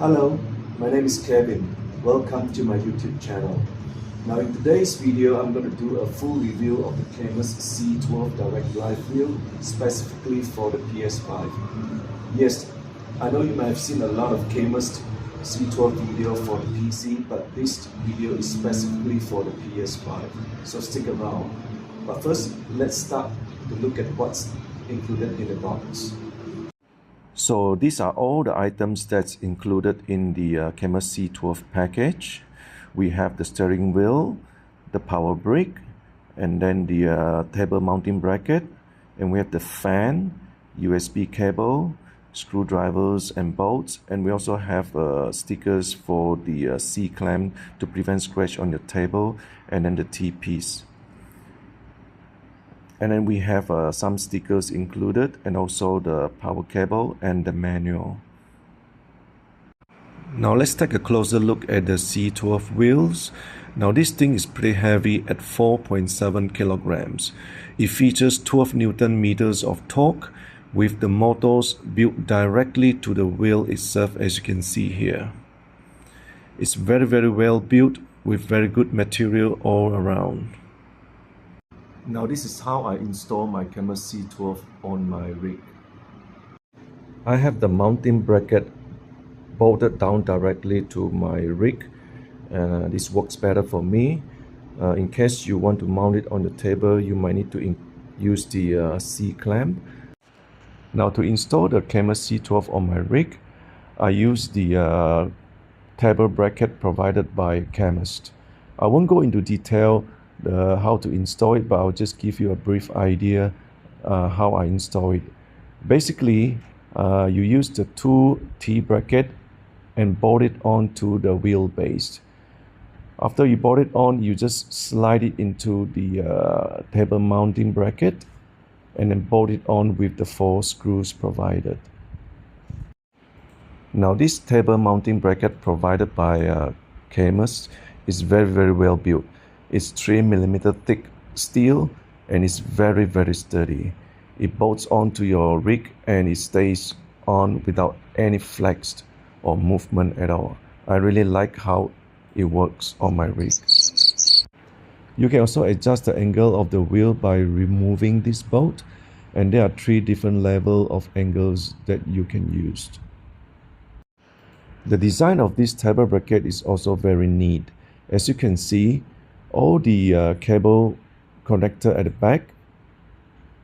Hello, my name is Kevin. Welcome to my YouTube channel. Now in today's video, I'm going to do a full review of the Cammus C12 direct drive wheel specifically for the PS5. Yes, I know you might have seen a lot of Cammus C12 video for the PC, but this video is specifically for the PS5, so stick around. But first, let's start to look at what's included in the box. So these are all the items that's included in the Cammus C12 package. We have the steering wheel, the power brick, and then the table mounting bracket, and we have the fan, USB cable, screwdrivers and bolts, and we also have stickers for the C-clamp to prevent scratch on your table, and then the T-piece. And then we have some stickers included, and also the power cable and the manual. Now let's take a closer look at the C12 wheels. Now this thing is pretty heavy at 4.7 kilograms. It features 12 Newton meters of torque with the motors built directly to the wheel itself, as you can see here. It's very well built with very good material all around. Now this is how I install my Cammus C12 on my rig. I have the mounting bracket bolted down directly to my rig. This works better for me. In case you want to mount it on the table, you might need to use the C-clamp. Now to install the Cammus C12 on my rig, I use the table bracket provided by Cammus. I won't go into detail how to install it, but I'll just give you a brief idea how I install it. Basically, you use the two T-bracket and bolt it onto the wheelbase. After you bolt it on, you just slide it into the table mounting bracket and then bolt it on with the 4 screws provided. Now this table mounting bracket provided by Cammus is very well built. It's 3mm thick steel and it's very sturdy. It bolts onto your rig and it stays on without any flex or movement at all. I really like how it works on my rig. You can also adjust the angle of the wheel by removing this bolt, and there are 3 different levels of angles that you can use. The design of this table bracket is also very neat. As you can see, all the cable connector at the back,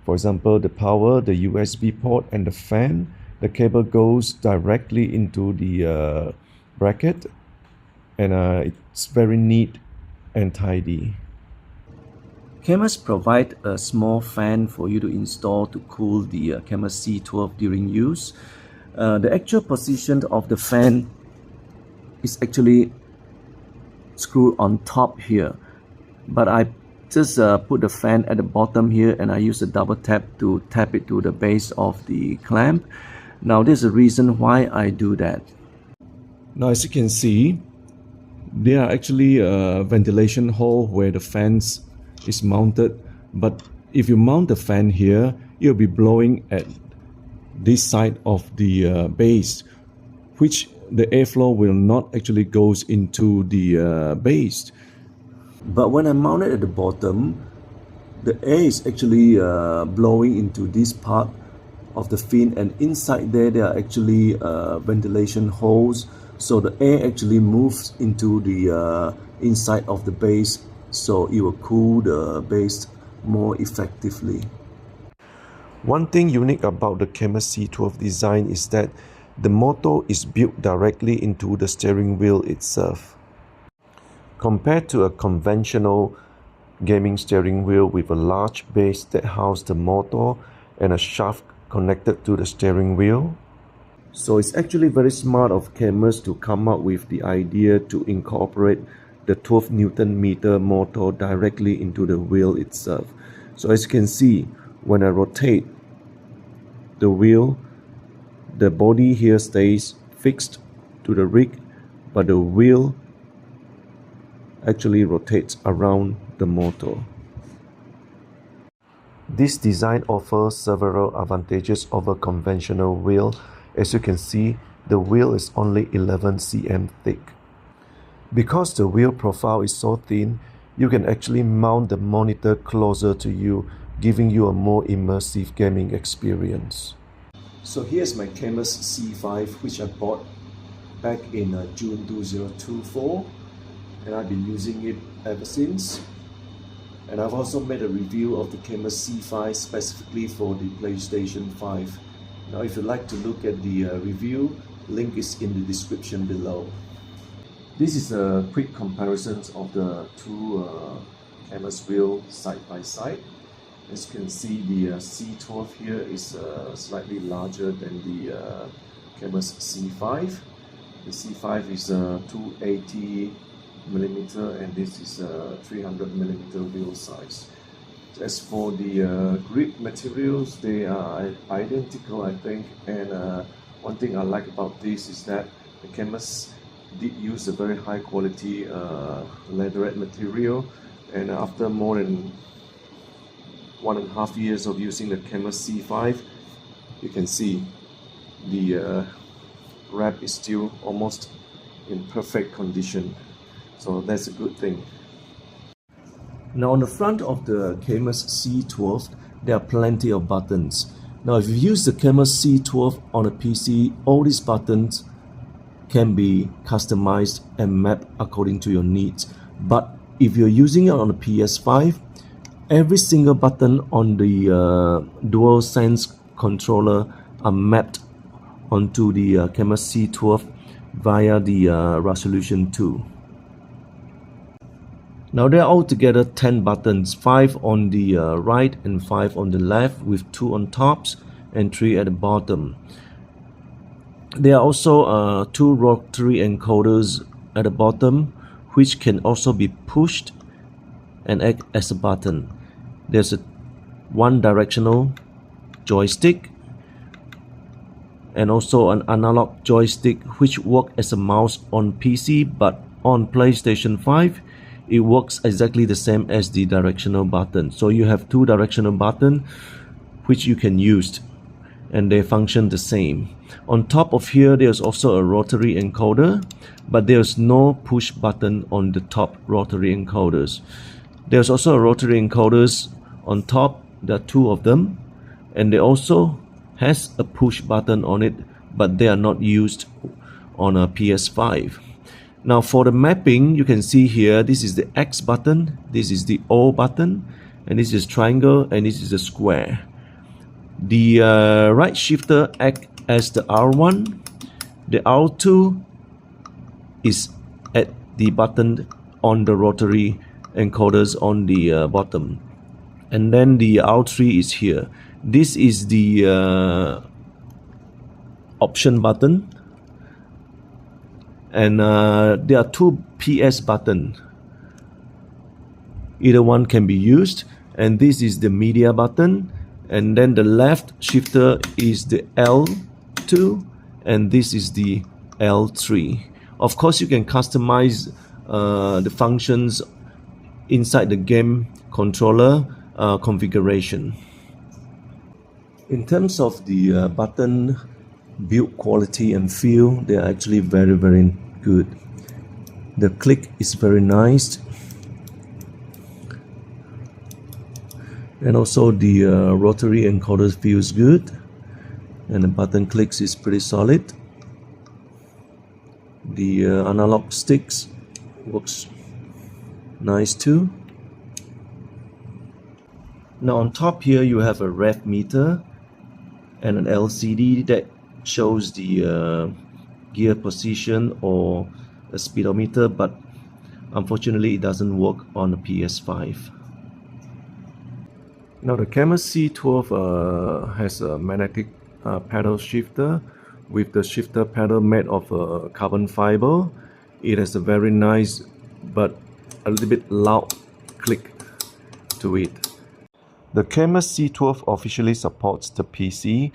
for example the power, the USB port and the fan, the cable goes directly into the bracket, and it's very neat and tidy. Cammus provides a small fan for you to install to cool the Cammus C12 during use. The actual position of the fan is actually screwed on top here, but I just put the fan at the bottom here, and I use a double tap to tap it to the base of the clamp. Now there's a reason why I do that. Now as you can see, there are actually a ventilation hole where the fans is mounted, but if you mount the fan here, it'll be blowing at this side of the base, which the airflow will not actually goes into the base. But when I mount it at the bottom, the air is actually blowing into this part of the fin, and inside there are actually ventilation holes, so the air actually moves into the inside of the base so it will cool the base more effectively. One thing unique about the Cammus C12 design is that the motor is built directly into the steering wheel itself. Compared to a conventional gaming steering wheel with a large base that houses the motor and a shaft connected to the steering wheel. So it's actually very smart of Cammus to come up with the idea to incorporate the 12 Newton meter motor directly into the wheel itself. So as you can see, when I rotate the wheel, the body here stays fixed to the rig, but the wheel actually rotates around the motor. This design offers several advantages over conventional wheel. As you can see, the wheel is only 11 cm thick. Because the wheel profile is so thin, you can actually mount the monitor closer to you, giving you a more immersive gaming experience. So here's my Cammus C5, which I bought back in June 2024, and I've been using it ever since. And I've also made a review of the Cammus C5 specifically for the PlayStation 5. Now if you'd like to look at the review, link is in the description below. This is a quick comparison of the two Cammus wheels side by side. As you can see, the C12 here is slightly larger than the Cammus C5. The C5 is 280 millimeter and this is 300 millimeter wheel size. As for the grip materials, they are identical, I think, and one thing I like about this is that the Cammus did use a very high quality leatherette material, and after more than 1.5 years of using the Cammus C5, you can see the wrap is still almost in perfect condition. So that's a good thing. Now on the front of the Cammus C12, there are plenty of buttons. Now if you use the Cammus C12 on a PC, all these buttons can be customized and mapped according to your needs. But if you're using it on a PS5, every single button on the DualSense controller are mapped onto the Cammus C12 via the resolution 2. Now there are altogether 10 buttons, 5 on the right and 5 on the left, with 2 on tops and 3 at the bottom. There are also 2 rotary encoders at the bottom, which can also be pushed and act as a button. There's a one directional joystick and also an analog joystick, which works as a mouse on PC, but on PlayStation 5 it works exactly the same as the directional button. So you have 2 directional buttons which you can use and they function the same. On top of here, there's also a rotary encoder, but there's no push button on the top rotary encoders. There's also a rotary encoders on top. There are 2 of them, and they also has a push button on it, but they are not used on a PS5. Now for the mapping, you can see here, this is the X button, this is the O button, and this is triangle, and this is the square. The right shifter acts as the R1, the R2 is at the button on the rotary encoders on the bottom, and then the R3 is here. This is the option button, and there are 2 PS buttons. Either one can be used, and this is the media button, and then the left shifter is the L2, and this is the L3. Of course, you can customize the functions inside the game controller configuration. In terms of the button build quality and feel, they are actually very good. The click is very nice, and also the rotary encoder feels good, and the button clicks is pretty solid. The analog sticks works nice too. Now on top here you have a rev meter and an LCD that shows the gear position or a speedometer, but unfortunately it doesn't work on the PS5. Now the Cammus C12 has a magnetic pedal shifter with the shifter pedal made of carbon fiber. It has a very nice but a little bit loud click to it. The Cammus C12 officially supports the PC,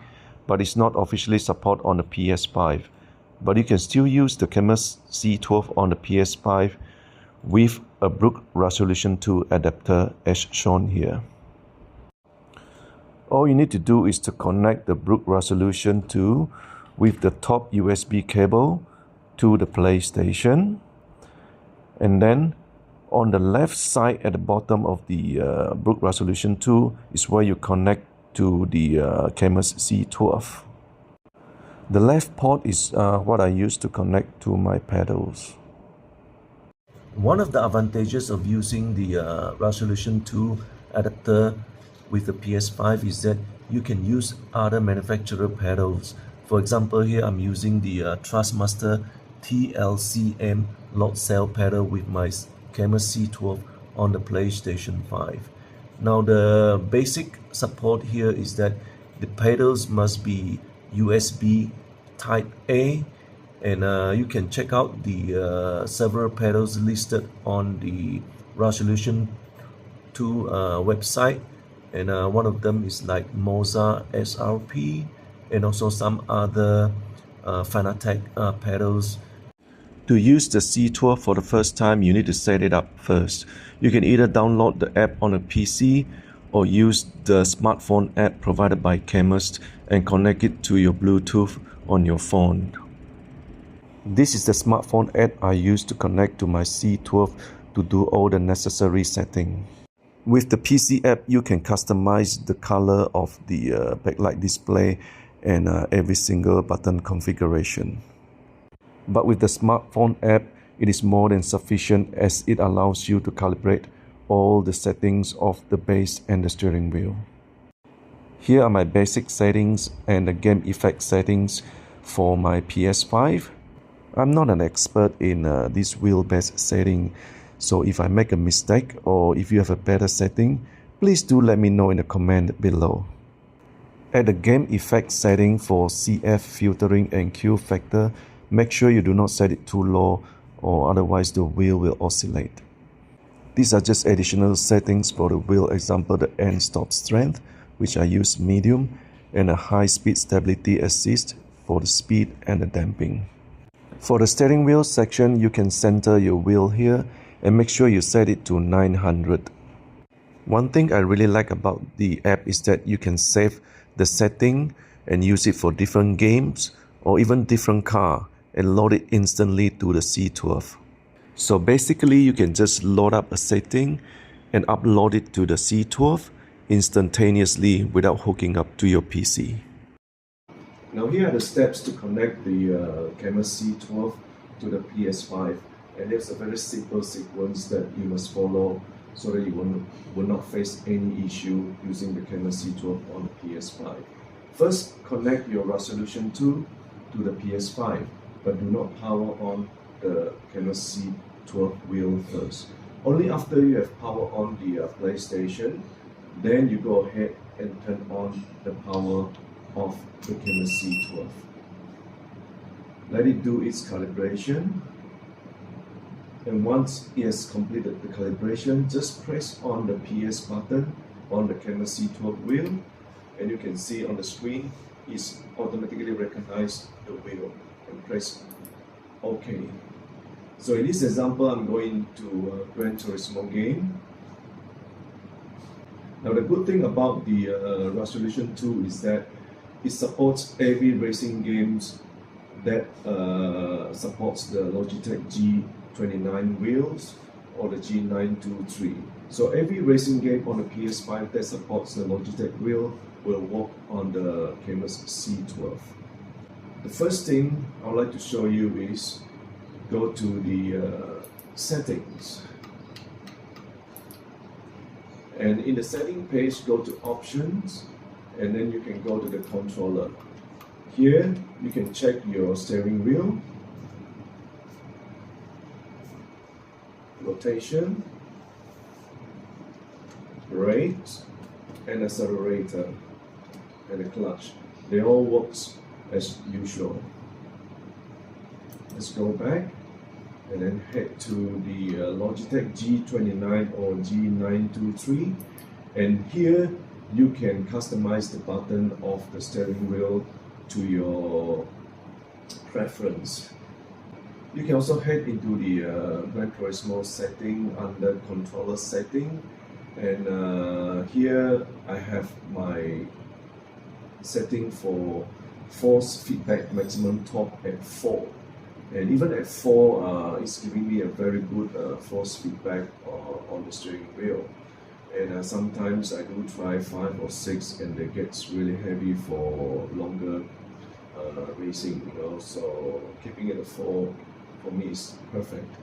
but it's not officially support on the PS5. But you can still use the Cammus C12 on the PS5 with a Brook Resolution 2 adapter as shown here. All you need to do is to connect the Brook Resolution 2 with the top USB cable to the PlayStation, and then on the left side at the bottom of the Brook Resolution 2 is where you connect to the Cammus C12. The left port is what I use to connect to my pedals. One of the advantages of using the Resolution 2 adapter with the PS5 is that you can use other manufacturer pedals. For example, here I'm using the Thrustmaster TLCM load cell pedal with my Cammus C12 on the PlayStation 5. Now the basic support here is that the pedals must be USB Type A, and you can check out the several pedals listed on the Resolution 2 website, and one of them is like Moza SRP and also some other Fanatec pedals. To use the C12 for the first time, you need to set it up first. You can either download the app on a PC or use the smartphone app provided by Cammus and connect it to your Bluetooth on your phone. This is the smartphone app I use to connect to my C12 to do all the necessary settings. With the PC app, you can customize the color of the backlight display and every single button configuration. But with the smartphone app, it is more than sufficient as it allows you to calibrate all the settings of the base and the steering wheel. Here are my basic settings and the game effect settings for my PS5. I'm not an expert in this wheel-based setting, so if I make a mistake or if you have a better setting, please do let me know in the comment below. At the game effect setting for CF filtering and Q factor, make sure you do not set it too low or otherwise the wheel will oscillate. These are just additional settings for the wheel, example the end stop strength, which I use medium, and a high speed stability assist for the speed and the damping. For the steering wheel section, you can center your wheel here and make sure you set it to 900. One thing I really like about the app is that you can save the setting and use it for different games or even different car and load it instantly to the C12. So basically you can just load up a setting and upload it to the C12 instantaneously without hooking up to your PC. Now here are the steps to connect the Cammus C12 to the PS5, and there's a very simple sequence that you must follow so that you will not face any issue using the Cammus C12 on the PS5. First, connect your Resolution 2 to the PS5, but do not power on the Cammus C12 wheel first. Only after you have power on the PlayStation, then you go ahead and turn on the power of the Cammus C12. Let it do its calibration, and once it has completed the calibration, just press on the PS button on the Cammus C12 wheel, and you can see on the screen it's automatically recognize the wheel and press OK. So in this example, I'm going to Gran Turismo game. Now the good thing about the Resolution 2 is that it supports every racing games that supports the Logitech G29 wheels or the G923. So every racing game on the PS5 that supports the Logitech wheel will work on the Cammus C12. The first thing I would like to show you is go to the settings. And in the setting page, go to options, and then you can go to the controller. Here you can check your steering wheel, rotation, brakes, and accelerator, and the clutch. They all works as usual. Let's go back and then head to the Logitech G29 or G923, and here you can customize the button of the steering wheel to your preference. You can also head into the Gran Turismo setting under controller setting, and here I have my setting for force feedback maximum torque at 4, and even at 4 it's giving me a very good force feedback on the steering wheel. And sometimes I do try 5 or 6, and it gets really heavy for longer racing, you know, so keeping it at 4 for me is perfect.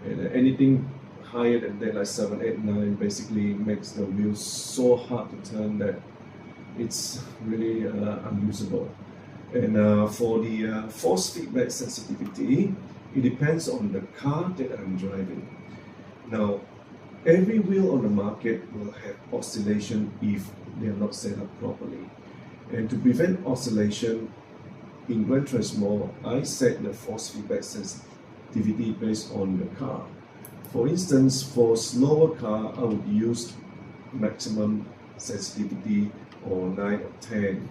And anything higher than that, like 7, 8, 9, basically makes the wheels so hard to turn that it's really unusable. And for the force feedback sensitivity, it depends on the car that I'm driving. Now, every wheel on the market will have oscillation if they are not set up properly. And to prevent oscillation, in Gran Turismo, I set the force feedback sensitivity based on the car. For instance, for slower car, I would use maximum sensitivity or 9 or 10.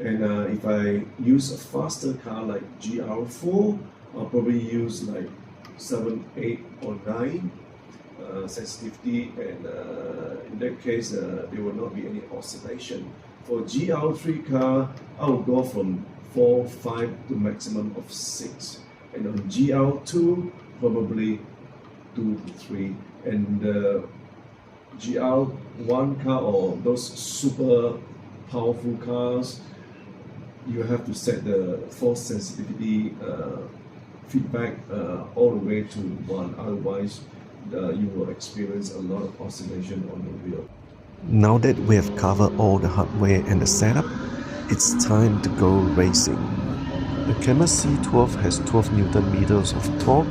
And if I use a faster car like GR4, I'll probably use like 7, 8 or 9 sensitivity, and in that case there will not be any oscillation. For GR3 car, I will go from 4, 5 to maximum of 6, and on GR2 probably 2 to 3, and GR1 car or those super powerful cars, you have to set the force sensitivity feedback all the way to 1, otherwise you will experience a lot of oscillation on the wheel. Now that we have covered all the hardware and the setup, it's time to go racing. The Cammus C12 has 12 Newton meters of torque,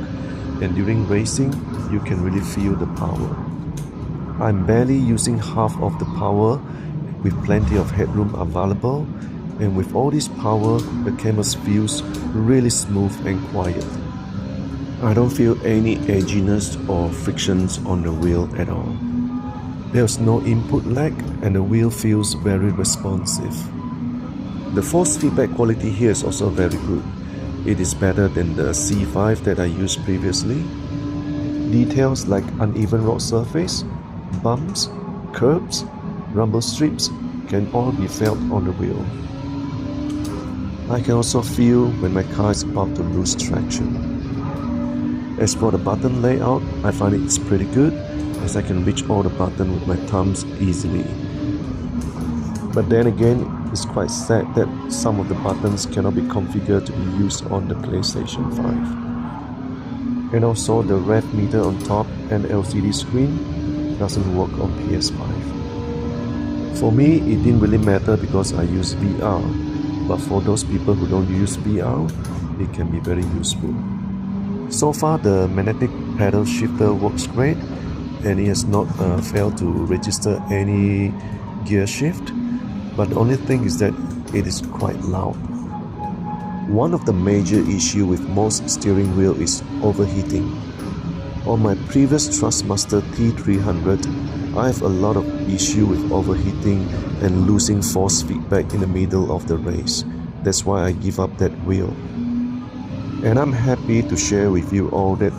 and during racing, you can really feel the power. I'm barely using half of the power with plenty of headroom available, and with all this power, the Cammus feels really smooth and quiet. I don't feel any edginess or frictions on the wheel at all. There's no input lag, and the wheel feels very responsive. The force feedback quality here is also very good. It is better than the C5 that I used previously. Details like uneven road surface, bumps, curbs, rumble strips can all be felt on the wheel. I can also feel when my car is about to lose traction. As for the button layout, I find it's pretty good, as I can reach all the buttons with my thumbs easily. But then again, it's quite sad that some of the buttons cannot be configured to be used on the PlayStation 5. And also the rev meter on top and LCD screen doesn't work on PS5. For me, it didn't really matter because I use VR, but for those people who don't use VR, it can be very useful. So far, the magnetic pedal shifter works great, and it has not failed to register any gear shift, but the only thing is that it is quite loud. One of the major issues with most steering wheel is overheating. On my previous Thrustmaster T300, I have a lot of issue with overheating and losing force feedback in the middle of the race. That's why I give up that wheel. And I'm happy to share with you all that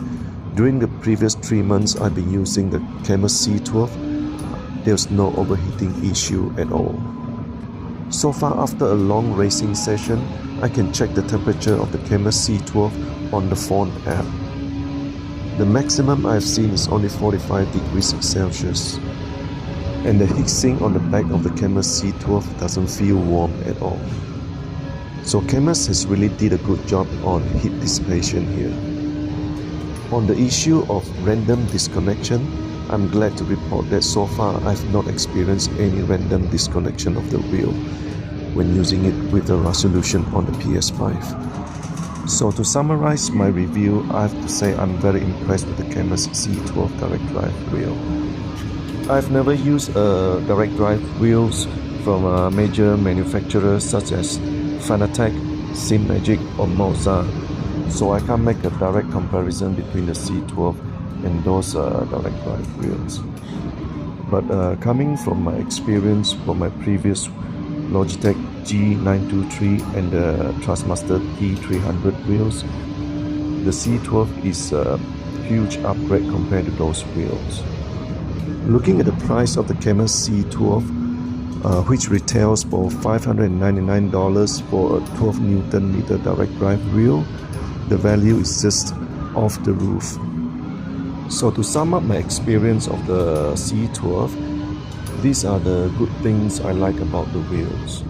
during the previous 3 months I've been using the Cammus C12, there's no overheating issue at all. So far, after a long racing session, I can check the temperature of the Cammus C12 on the phone app. The maximum I've seen is only 45 degrees Celsius. And the heatsink on the back of the Cammus C12 doesn't feel warm at all. So Cammus has really did a good job on heat dissipation here. On the issue of random disconnection, I'm glad to report that so far I've not experienced any random disconnection of the wheel when using it with the resolution on the PS5. So to summarize my review, I have to say I'm very impressed with the Cammus C12 direct drive wheel. I've never used direct drive wheels from major manufacturers such as Fanatec, SimMagic or Moza, so I can't make a direct comparison between the C12 and those direct drive wheels. But coming from my experience from my previous Logitech G923 and the Trustmaster T300 wheels, the C12 is a huge upgrade compared to those wheels. Looking at the price of the Cammus C12, which retails for $599 for a 12 Nm direct drive wheel, the value is just off the roof. So to sum up my experience of the C12, these are the good things I like about the wheels.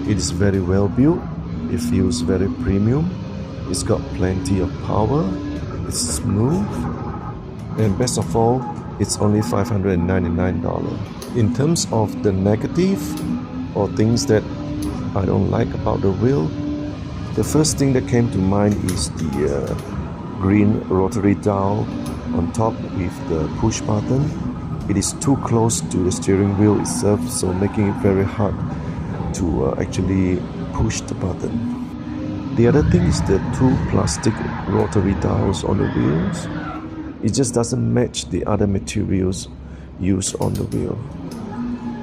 It is very well built, it feels very premium, it's got plenty of power, it's smooth, and best of all, it's only $599. In terms of the negative or things that I don't like about the wheel, the first thing that came to mind is the green rotary dial on top with the push button. It is too close to the steering wheel itself, so making it very hard to actually push the button. The other thing is the two plastic rotary dials on the wheels. It just doesn't match the other materials used on the wheel.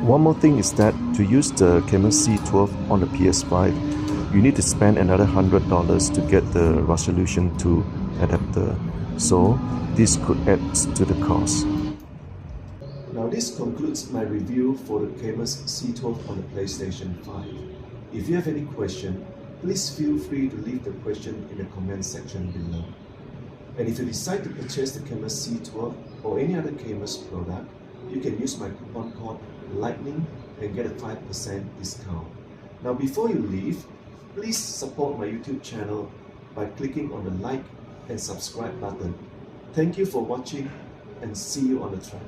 One more thing is that to use the Cammus C12 on the PS5, you need to spend another $100 to get the resolution 2 adapter. So this could add to the cost. Now this concludes my review for the Cammus C12 on the PlayStation 5. If you have any question, please feel free to leave the question in the comment section below. And if you decide to purchase the Cammus C12 or any other Cammus product, you can use my coupon code LIGHTNING and get a 5% discount. Now before you leave, please support my YouTube channel by clicking on the like and subscribe button. Thank you for watching and see you on the track.